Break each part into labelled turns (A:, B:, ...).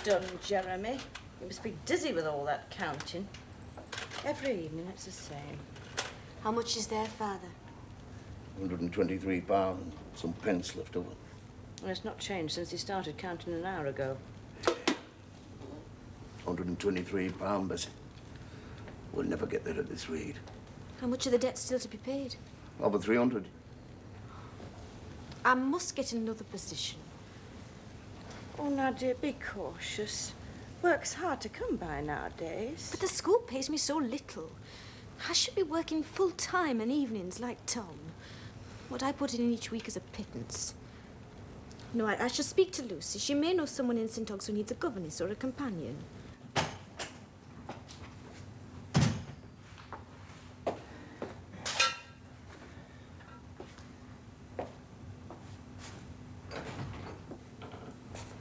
A: done, Jeremy. You must be dizzy with all that counting. Every evening it's the same.
B: How much is there, Father?
C: £123 and some pence left over.
A: Well, it's not changed since he started counting an hour ago.
C: £123, Bessie. We'll never get there at this rate.
B: How much of the debt still to be paid?
C: Over 300.
B: I must get another position.
A: Oh, now, dear, be cautious. Work's hard to come by nowadays.
B: But the school pays me so little. I should be working full-time and evenings like Tom. What I put in each week is a pittance. No, I shall speak to Lucy. She may know someone in St. Ogg's who needs a governess or a companion.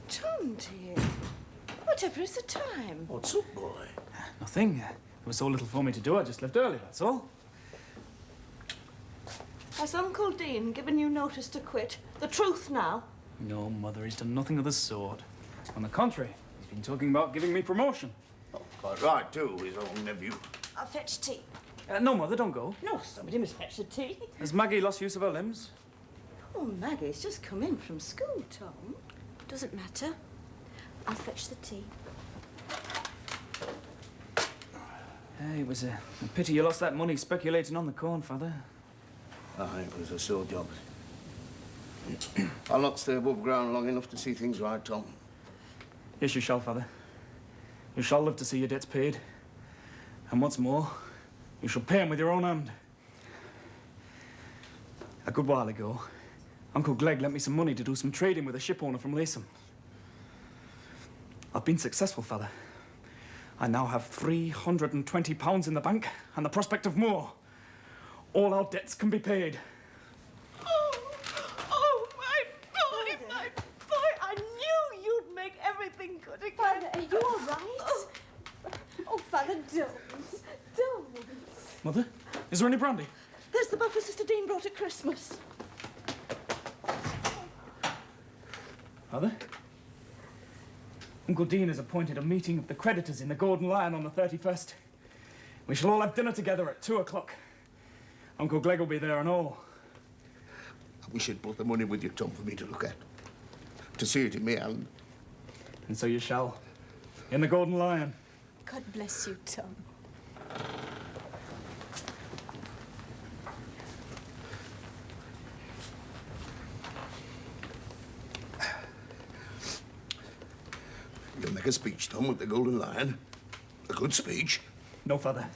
A: Tom, dear. Whatever is the time?
C: What's up, boy?
D: Nothing. There was so little for me to do, I just left early, that's all.
A: Has Uncle Dean given you notice to quit? The truth now?
D: No, Mother, he's done nothing of the sort. On the contrary, he's been talking about giving me promotion.
C: Oh, quite right, too, his own nephew.
A: I'll fetch tea.
D: No, Mother, don't go.
A: No, somebody must fetch the tea.
D: Has Maggie lost use of her limbs?
A: Oh, Maggie's just come in from school, Tom.
B: Doesn't matter. I'll fetch the tea.
D: Hey, it was a pity you lost that money speculating on the corn, Father.
C: Aye, it was a sore job. I'll not stay above ground long enough to see things right, Tom.
D: Yes, you shall, Father. You shall live to see your debts paid. And what's more, you shall pay them with your own hand. A good while ago, Uncle Glegg lent me some money to do some trading with a ship owner from Latham. I've been successful, Father. I now have £320 in the bank and the prospect of more. All our debts can be paid.
A: Oh, my boy, I knew you'd make everything good again.
B: Father, are you all right? Oh, Father, don't.
D: Mother, is there any brandy?
A: There's the bottle Sister Dean brought at Christmas.
D: Father? Uncle Dean has appointed a meeting of the creditors in the Golden Lion on the 31st. We shall all have dinner together at 2 o'clock. Uncle Glegg will be there and all.
C: I wish you'd brought the money with you, Tom, for me to look at. To see it in my hand.
D: And so you shall. In the Golden Lion.
B: God bless you, Tom.
C: You'll make a speech, Tom, with the Golden Lion. A good speech.
D: No, Father.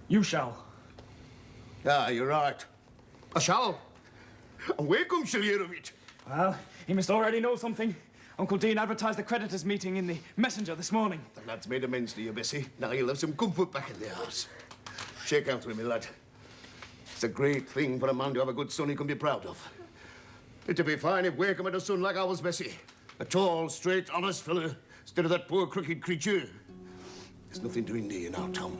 D: You shall.
C: Ah, you're right. I shall. And Wakeham shall hear of it.
D: Well, he must already know something. Uncle Dean advertised the creditors' meeting in the Messenger this morning.
C: The lad's made amends to you, Bessie. Now you'll have some comfort back in the house. Shake hands with me, lad. It's a great thing for a man to have a good son he can be proud of. It'd be fine if Wakeham had a son like ours, Bessie. A tall, straight, honest fellow, instead of that poor, crooked creature. There's nothing to hinder you now, Tom.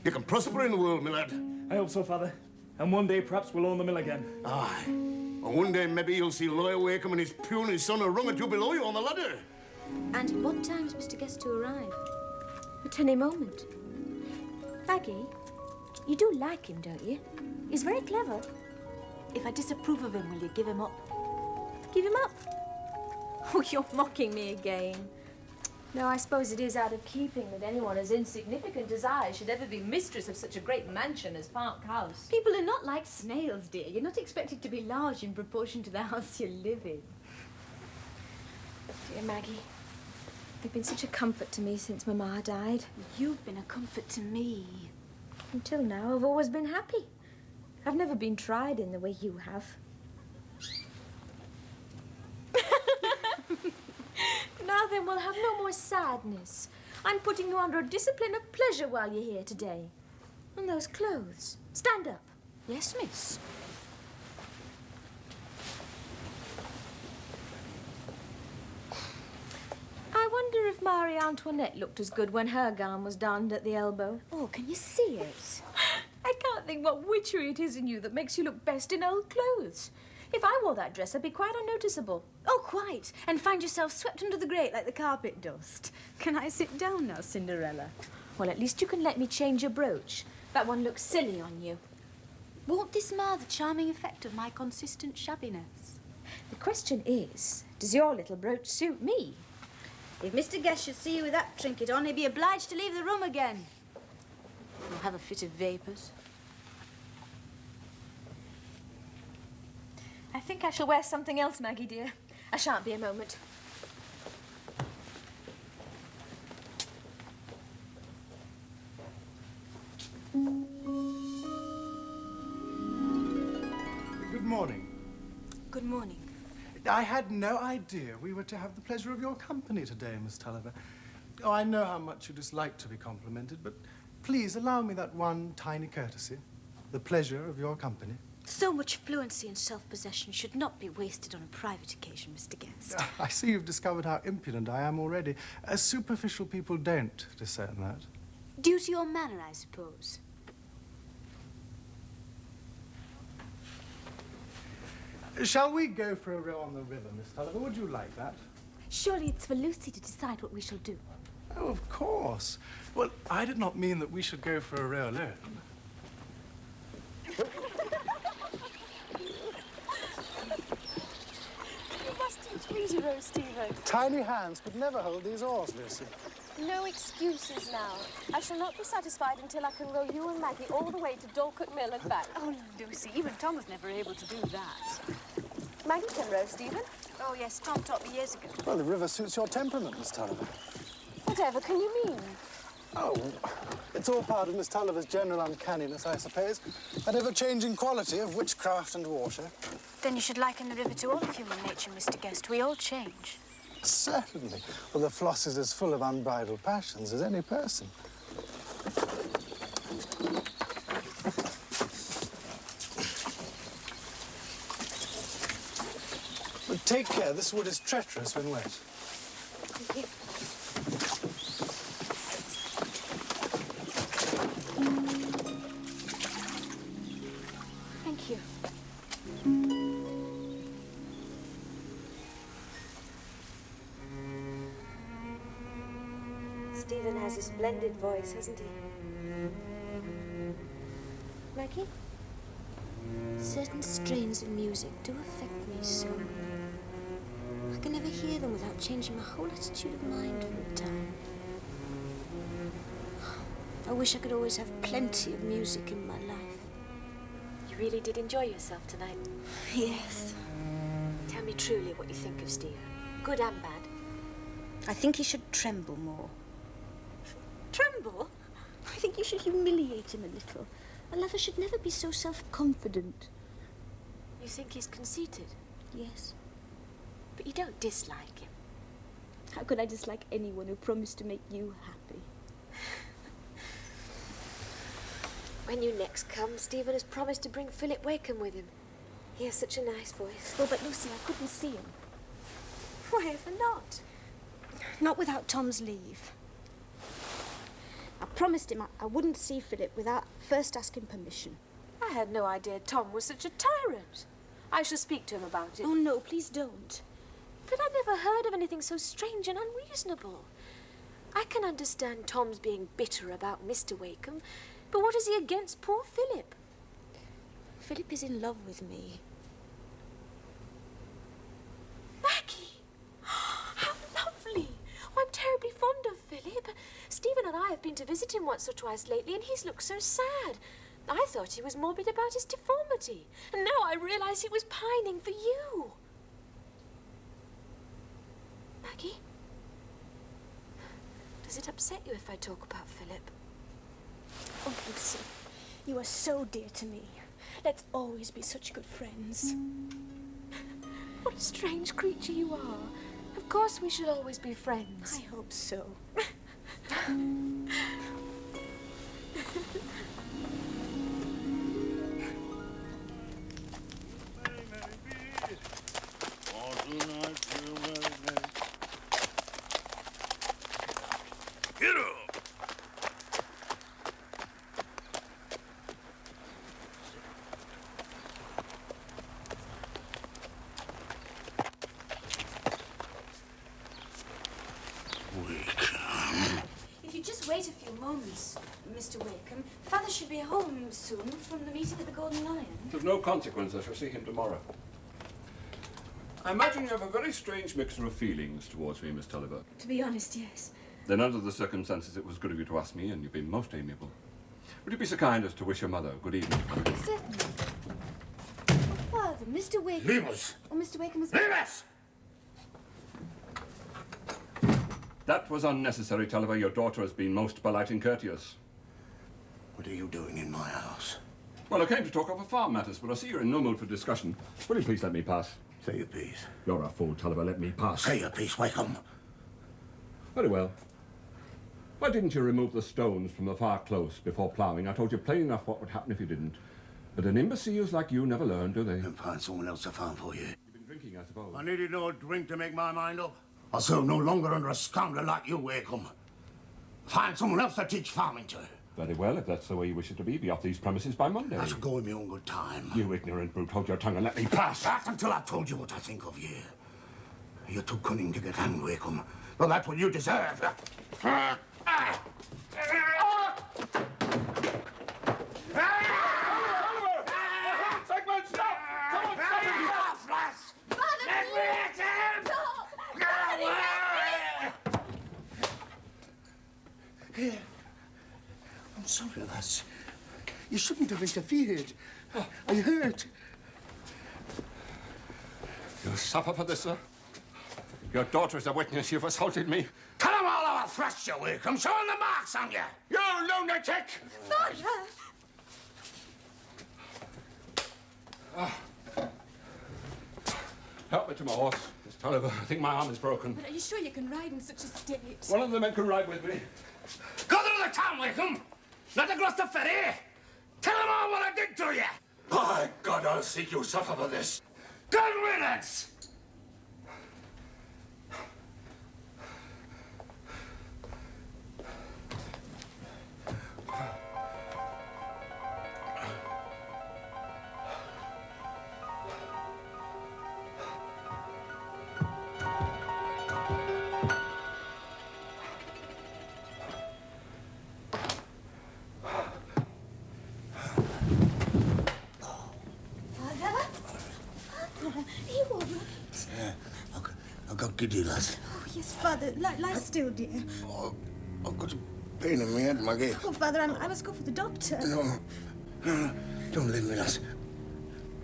C: You can prosper in the world, my lad.
D: I hope so, Father. And one day, perhaps, we'll own the mill again.
C: Aye. And one day, maybe you'll see Lawyer Wakeham and his pew and his son a rung or two below you on the ladder.
B: And what time's Mr. Guest to arrive? At any moment. Maggie, you do like him, don't you? He's very clever.
E: If I disapprove of him, will you give him up?
B: Give him up? Oh, you're mocking me again. No, I suppose it is out of keeping that anyone as insignificant as I should ever be mistress of such a great mansion as Park House. People are not like snails, dear. You're not expected to be large in proportion to the house you live in. Dear Maggie, you've been such a comfort to me since Mama died.
E: You've been a comfort to me.
B: Until now, I've always been happy. I've never been tried in the way you have. Now then, we'll have no more sadness. I'm putting you under a discipline of pleasure while you're here today. And those clothes. Stand up. Yes, miss. I wonder if Marie Antoinette looked as good when her gown was donned at the elbow.
E: Oh, can you see it?
B: I can't think what witchery it is in you that makes you look best in old clothes. If I wore that dress, I'd be quite unnoticeable.
E: Oh, quite. And find yourself swept under the grate like the carpet dust. Can I sit down now, Cinderella?
B: Well, at least you can let me change your brooch. That one looks silly on you.
E: Won't this mar the charming effect of my consistent shabbiness?
B: The question is, does your little brooch suit me?
E: If Mr. Guest should see you with that trinket on, he'd be obliged to leave the room again. Or have a fit of vapours.
B: I think I shall wear something else, Maggie, dear. I shan't be a moment.
F: Good morning.
E: Good morning.
F: I had no idea we were to have the pleasure of your company today, Miss Tulliver. Oh, I know how much you dislike to be complimented, but please allow me that one tiny courtesy. The pleasure of your company.
E: So much fluency and self-possession should not be wasted on a private occasion, Mr. Guest.
F: I see you've discovered how impudent I am already. Superficial people don't discern that.
E: Due to your manner, I suppose.
F: Shall we go for a row on the river, Miss Tulliver? Would you like that?
E: Surely it's for Lucy to decide what we shall do.
F: Oh, of course. Well, I did not mean that we should go for a row alone.
G: You must teach me to row, Stephen.
F: Tiny hands could never hold these oars, Lucy.
G: No excuses now. I shall not be satisfied until I can row you and Maggie all the way to Dorset Mill and back.
E: Oh, Lucy, even Tom was never able to do that.
G: Maggie can row, Stephen.
E: Oh, yes, Tom taught me years ago.
F: Well, the river suits your temperament, Miss Tulliver.
G: Whatever can you mean?
F: Oh, it's all part of Miss Tulliver's general uncanniness, I suppose. An ever-changing quality of witchcraft and water.
E: Then you should liken the river to all of human nature, Mr. Guest. We all change.
F: Certainly. Well, the Floss is as full of unbridled passions as any person. But take care, this wood is treacherous when wet.
E: Thank you. Thank you.
B: Stephen has a splendid voice, hasn't he? Maggie?
E: Certain strains of music do affect me so. I can never hear them without changing my whole attitude of mind for a time. I wish I could always have plenty of music in my life.
B: You really did enjoy yourself tonight.
E: Yes.
B: Tell me truly what you think of Stephen. Good and bad.
E: I think he should tremble more.
B: Tremble?
E: I think you should humiliate him a little. A lover should never be so self-confident.
B: You think he's conceited?
E: Yes.
B: But you don't dislike him.
E: How could I dislike anyone who promised to make you happy?
B: When you next come, Stephen has promised to bring Philip Wakem with him. He has such a nice voice.
E: Oh, but Lucy, I couldn't see him.
B: Why ever not?
E: Not without Tom's leave. I promised him I wouldn't see Philip without first asking permission.
B: I had no idea Tom was such a tyrant. I shall speak to him about it.
E: Oh, no, please don't.
B: But I never heard of anything so strange and unreasonable. I can understand Tom's being bitter about Mr. Wakem, but what is he against poor Philip?
E: Philip is in love with me.
B: Maggie! How lovely! Oh, I'm terribly fond of Philip. Stephen and I have been to visit him once or twice lately, and he's looked so sad. I thought he was morbid about his deformity, and now I realise he was pining for you. Maggie? Does it upset you if I talk about Philip?
E: Oh, Lucy, you are so dear to me. Let's always be such good friends.
B: What a strange creature you are. Of course we should always be friends.
E: I hope so.
C: Get up!
E: Mr. Wakeham. Father should be home soon from the meeting at the Golden Lion.
H: It's of no consequence. I shall see him tomorrow. I imagine you have a very strange mixture of feelings towards me, Miss Tulliver.
E: To be honest, yes.
H: Then under the circumstances, it was good of you to ask me, and you've been most amiable. Would you be so kind as to wish your mother good evening?
E: Certainly. Oh, Father, Mr. Wakeham...
C: Leave us!
E: Oh, Mr. Wakeham is...
C: Leave us!
H: That was unnecessary, Tulliver. Your daughter has been most polite and courteous.
C: What are you doing in my house?
H: Well, I came to talk over farm matters, but I see you're in no mood for discussion. Will you please let me pass?
C: Say your piece.
H: You're a fool, Tulliver. Let me pass.
C: Say your piece, Wakeham.
H: Very well. Why didn't you remove the stones from the far close before ploughing? I told you plain enough what would happen if you didn't. But then imbeciles like you never learn, do they?
C: Then find someone else to farm for you.
H: You've been drinking, I suppose.
C: I needed no drink to make my mind up. I'll serve no longer under a scoundrel like you, Wakeham. Find someone else to teach farming to.
H: Very well, if that's the way you wish it to be off these premises by Monday.
C: I shall go in my own good time.
H: You ignorant brute, hold your tongue and let me pass.
C: Not until I've told you what I think of you. You're too cunning to get hanged, Wakeham. Well, that's what you deserve.
H: Segment, stop! Come on,
C: Floss!
G: Father,
C: Let me at him!
G: stop!
C: Here. I'm sorry, lass. You shouldn't have interfered. I hurt.
H: You'll suffer for this, sir. Your daughter is a witness. You've assaulted me.
C: Tell them all how I thrashed you, Wakeham. Show them the marks on you. You lunatic!
G: Father!
H: Help me to my horse, Miss Tulliver. I think my arm is broken.
G: But are you sure you can ride in such a state?
H: One of the men can ride with me.
C: Go to the town, Wakeham. Not across the ferry. Tell them all what I did to you.
H: By God, I'll see you suffer for this.
C: Good riddance.
E: You all right?
C: I got giddy, lass.
E: Oh, yes, Father. Lie still, dear.
C: Oh, I've got a pain in my head, Maggie.
E: Oh, Father, I must go for the doctor.
C: No, don't leave me, lass.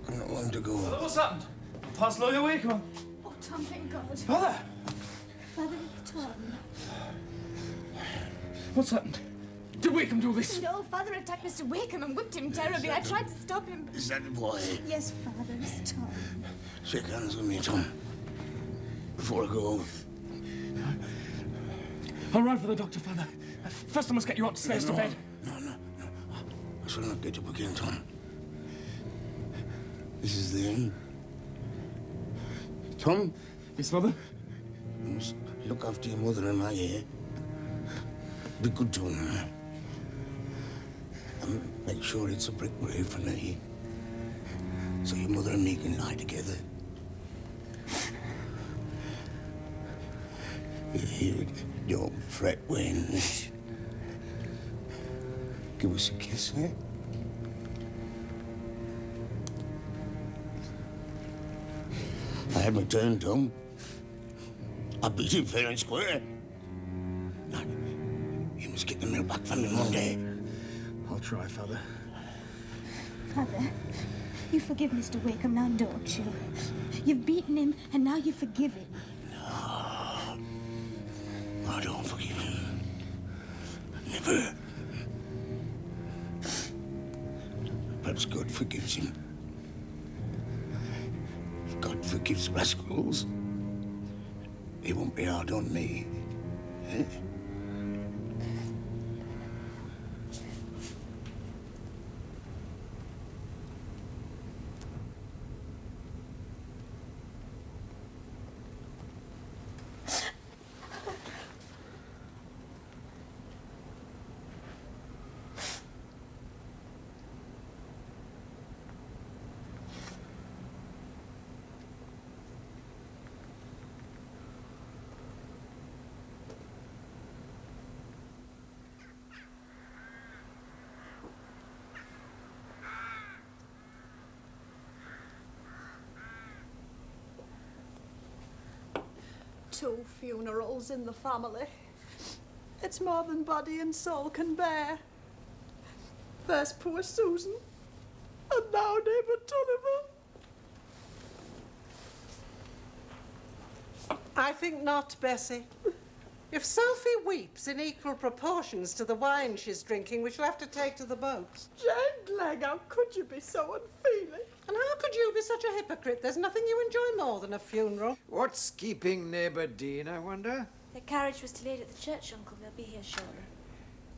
C: I've not long to go.
D: What's happened? Past Lawyer Wakeham.
E: Oh, Tom, thank God.
D: Father!
E: Father, it's Tom.
D: What's happened? Did Wakeham do this?
E: No, Father attacked Mr. Wakeham and whipped him terribly. I tried to stop him.
C: Is that the boy?
E: Yes, Father, it's Tom.
C: Shake hands with me, Tom. Before I go.
D: I'll ride for the doctor, Father. First I must get you upstairs to bed.
C: No. I shall not get up again, Tom. This is the end. Tom,
D: Yes, Father?
C: you must look after your mother and I here. Be good to her. And make sure it's a brick grave for me. So your mother and me can lie together. You don't fret, Wayne. Give us a kiss, eh? I had my turn, Tom. I beat him fair and square. Now, you must get the mill back from me Monday.
D: I'll try, Father.
E: Father, you forgive Mr. Wakeham now, don't you? You've beaten him, and now you forgive him.
C: I don't forgive him. Never. Perhaps God forgives him. If God forgives rascals, he won't be hard on me. Eh?
I: 2 funerals in the family. It's more than body and soul can bear. First poor Susan, and now neighbour Tulliver.
J: I think not, Bessie. If Sophie weeps in equal proportions to the wine she's drinking, we shall have to take to the boats.
I: Jane Glegg, how could you be so unfeeling?
J: And how could you be such a hypocrite? There's nothing you enjoy more than a funeral.
K: What's keeping neighbour Dean, I wonder?
E: The carriage was delayed at the church, Uncle. They'll be here shortly.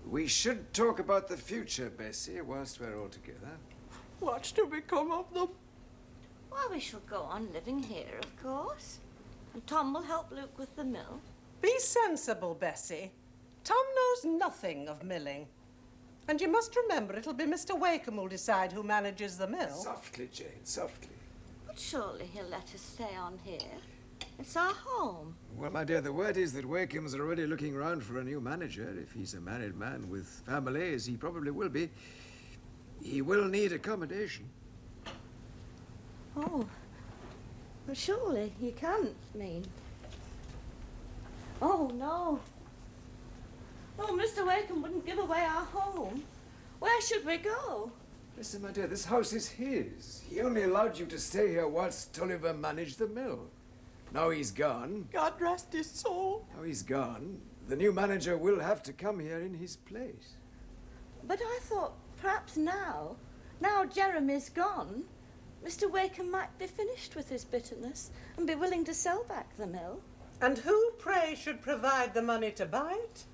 K: We should talk about the future, Bessie, whilst we're all together.
I: What's to become of them?
A: Well, we shall go on living here, of course. And Tom will help Luke with the mill.
J: Be sensible, Bessie. Tom knows nothing of milling. And you must remember it'll be Mr. Wakeham who'll decide who manages the mill.
K: Softly, Jane, softly.
A: But surely he'll let us stay on here. It's our home.
K: Well, my dear, the word is that Wakeham's already looking round for a new manager. If he's a married man with family, as he probably will be, he will need accommodation.
A: Oh. Well, surely you can't mean... Oh, no. Oh, Mr. Wakeham wouldn't give away our home. Where should we go?
K: Listen, my dear, this house is his. He only allowed you to stay here whilst Tulliver managed the mill. Now he's gone.
I: God rest his soul.
K: Now he's gone. The new manager will have to come here in his place.
A: But I thought perhaps now Jeremy's gone, Mr. Wakeham might be finished with his bitterness and be willing to sell back the mill.
J: And who, pray, should provide the money to buy it?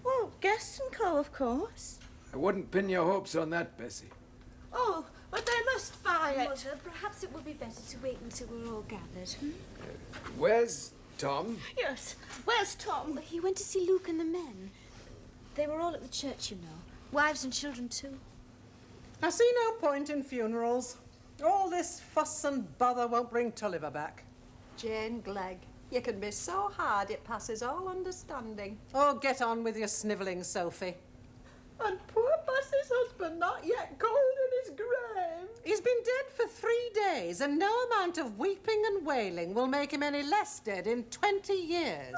A: Well, Guest and Co., of course.
K: I wouldn't pin your hopes on that, Bessie.
A: Oh, but they must buy it.
E: Mother, perhaps it would be better to wait until we're all gathered.
K: Where's Tom?
A: Yes, where's Tom?
E: He went to see Luke and the men. They were all at the church, you know. Wives and children, too.
J: I see no point in funerals. All this fuss and bother won't bring Tulliver back.
I: Jane Glegg, you can be so hard it passes all understanding.
J: Oh, get on with your snivelling, Sophie.
I: And poor Bessie's husband not yet cold in his grave.
J: He's been dead for 3 days, and no amount of weeping and wailing will make him any less dead in 20 years.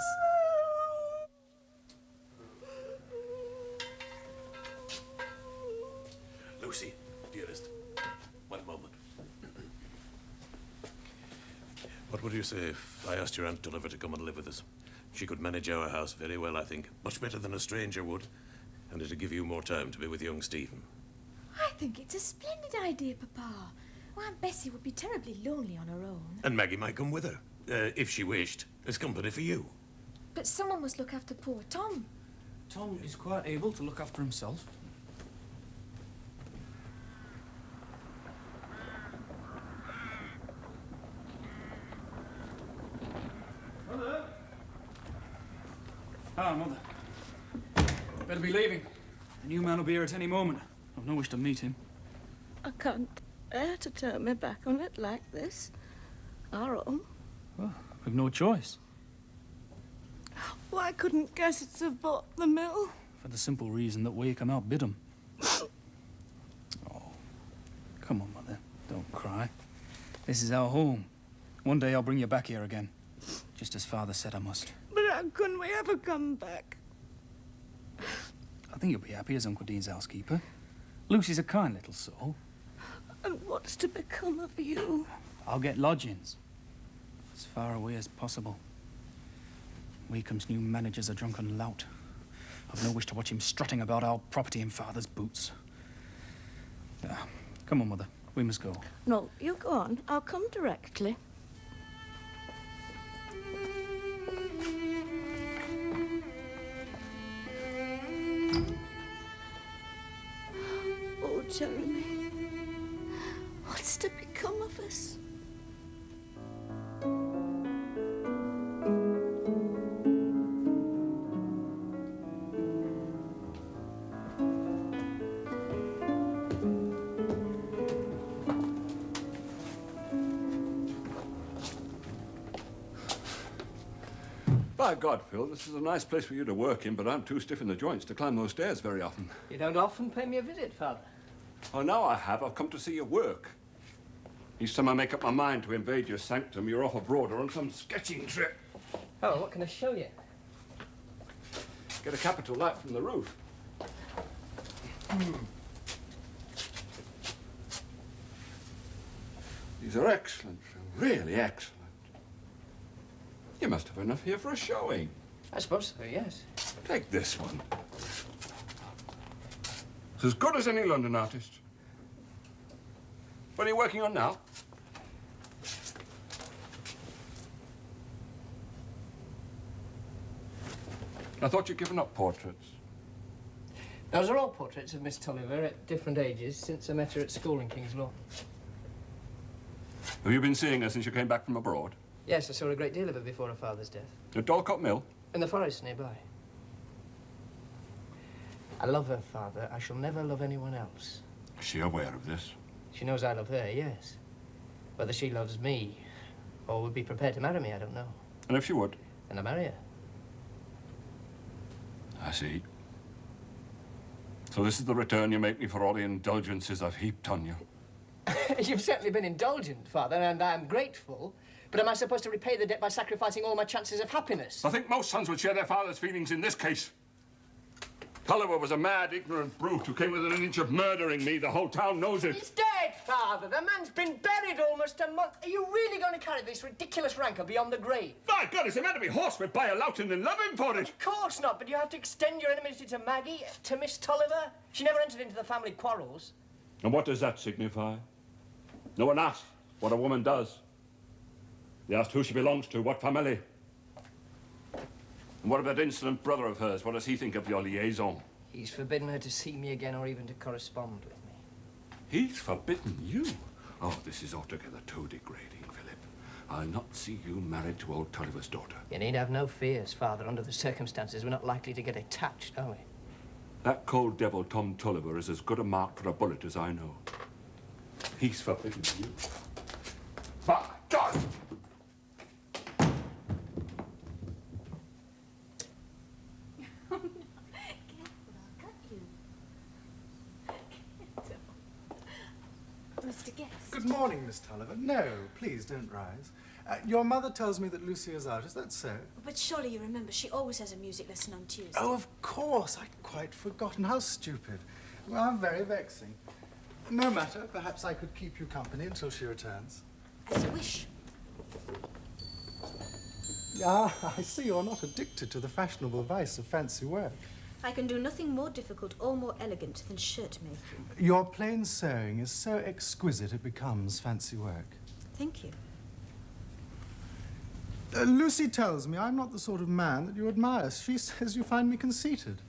L: Lucy, dearest, one moment. What would you say if I asked your Aunt Tulliver to come and live with us? She could manage our house very well, I think. Much better than a stranger would. And it'd give you more time to be with young Stephen.
B: I think it's a splendid idea, Papa. Well, Aunt Bessie would be terribly lonely on her own.
L: And Maggie might come with her, if she wished, as company for you.
B: But someone must look after poor Tom.
D: Tom is quite able to look after himself. Mother? Ah, Mother. Better be leaving. The new man will be here at any moment. I've no wish to meet him.
A: I can't bear to turn my back on it like this. Our home.
D: Well, we've no choice.
A: Why couldn't Guests have bought the mill?
D: For the simple reason that Wakeham outbid him. Oh, come on, Mother. Don't cry. This is our home. One day I'll bring you back here again. Just as Father said I must.
A: But how can we ever come back?
D: I think you'll be happy as Uncle Dean's housekeeper. Lucy's a kind little soul.
A: And what's to become of you?
D: I'll get lodgings. As far away as possible. Wakeham's new manager's a drunken lout. I've no wish to watch him strutting about our property in Father's boots. Come on, Mother. We must go.
A: No, you go on. I'll come directly. Oh, Jeremy. What's to become of us?
H: By God, Phil, this is a nice place for you to work in, but I'm too stiff in the joints to climb those stairs very often.
M: You don't often pay me a visit, Father.
H: Oh, now I have. I've come to see you work. Each time I make up my mind to invade your sanctum, you're off abroad or on some sketching trip.
M: Oh, what can I show you?
H: Get a capital light from the roof. These are excellent, Phil. Really excellent. You must have enough here for a showing.
M: I suppose so, yes.
H: Take this one. It's as good as any London artist. What are you working on now? I thought you'd given up portraits.
M: Those are all portraits of Miss Tulliver at different ages since I met her at school in King's Law.
H: Have you been seeing her since you came back from abroad?
M: Yes, I saw a great deal of her before her father's death.
H: At Dorlcote Mill?
M: In the forest nearby. I love her father. I shall never love anyone else.
H: Is she aware of this?
M: She knows I love her, yes. Whether she loves me or would be prepared to marry me, I don't know.
H: And if she would?
M: Then I marry her.
H: I see. So this is the return you make me for all the indulgences I've heaped on you.
M: You've certainly been indulgent, Father, and I'm grateful. But am I supposed to repay the debt by sacrificing all my chances of happiness?
H: I think most sons would share their father's feelings in this case. Tulliver was a mad, ignorant brute who came within an inch of murdering me. The whole town knows it.
M: He's dead, Father. The man's been buried almost a month. Are you really going to carry this ridiculous rancor beyond the grave?
H: My God, is a man to be horsewhipped by a lout and then love him for it?
M: Of course not, but you have to extend your enmity to Maggie, to Miss Tulliver. She never entered into the family quarrels.
H: And what does that signify? No one asks what a woman does. They asked who she belongs to, what family. And what of that insolent brother of hers? What does he think of your liaison?
M: He's forbidden her to see me again or even to correspond with me.
H: He's forbidden you? Oh, this is altogether too degrading, Philip. I'll not see you married to old Tulliver's daughter.
M: You need have no fears, Father. Under the circumstances, we're not likely to get attached, are we?
H: That cold devil Tom Tulliver is as good a mark for a bullet as I know. He's forbidden you. By God!
E: Mr. Guest.
F: Good morning, Miss Tulliver. No, please don't rise. Your mother tells me that Lucy is out. Is that so?
E: But surely you remember she always has a music lesson on Tuesday.
F: Oh, of course. I'd quite forgotten. How stupid. Well, very vexing. No matter. Perhaps I could keep you company until she returns.
E: As you wish.
F: Ah, I see you're not addicted to the fashionable vice of fancy work.
E: I can do nothing more difficult or more elegant than shirt making.
F: Your plain sewing is so exquisite it becomes fancy work.
E: Thank you.
F: Lucy tells me I'm not the sort of man that you admire. She says you find me conceited.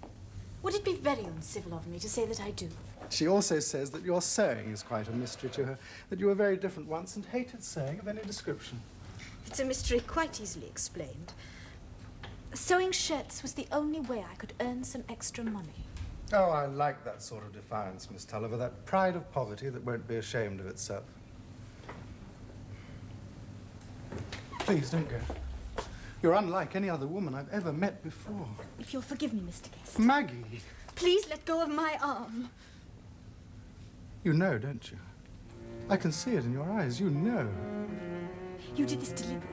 E: Would it be very uncivil of me to say that I do?
F: She also says that your sewing is quite a mystery to her, that you were very different once and hated sewing of any description.
E: It's a mystery quite easily explained. Sewing shirts was the only way I could earn some extra money.
F: Oh, I like that sort of defiance, Miss Tulliver, that pride of poverty that won't be ashamed of itself. Please, don't go. You're unlike any other woman I've ever met before.
E: If you'll forgive me, Mr. Guest.
F: Maggie!
E: Please let go of my arm.
F: You know, don't you? I can see it in your eyes. You know.
E: You did this deliberately.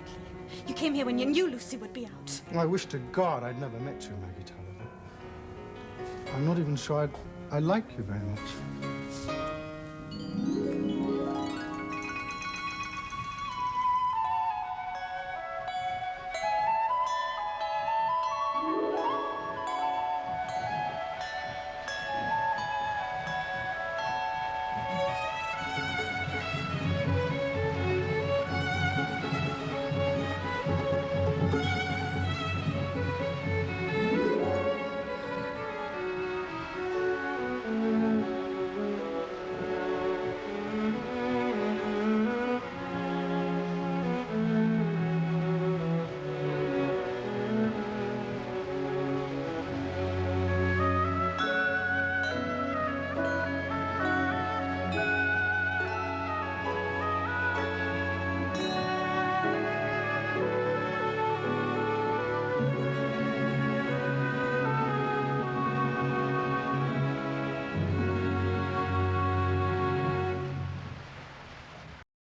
E: You came here when you knew Lucy would be out.
F: I wish to God I'd never met you, Maggie Tulliver. I'm not even sure I like you very much.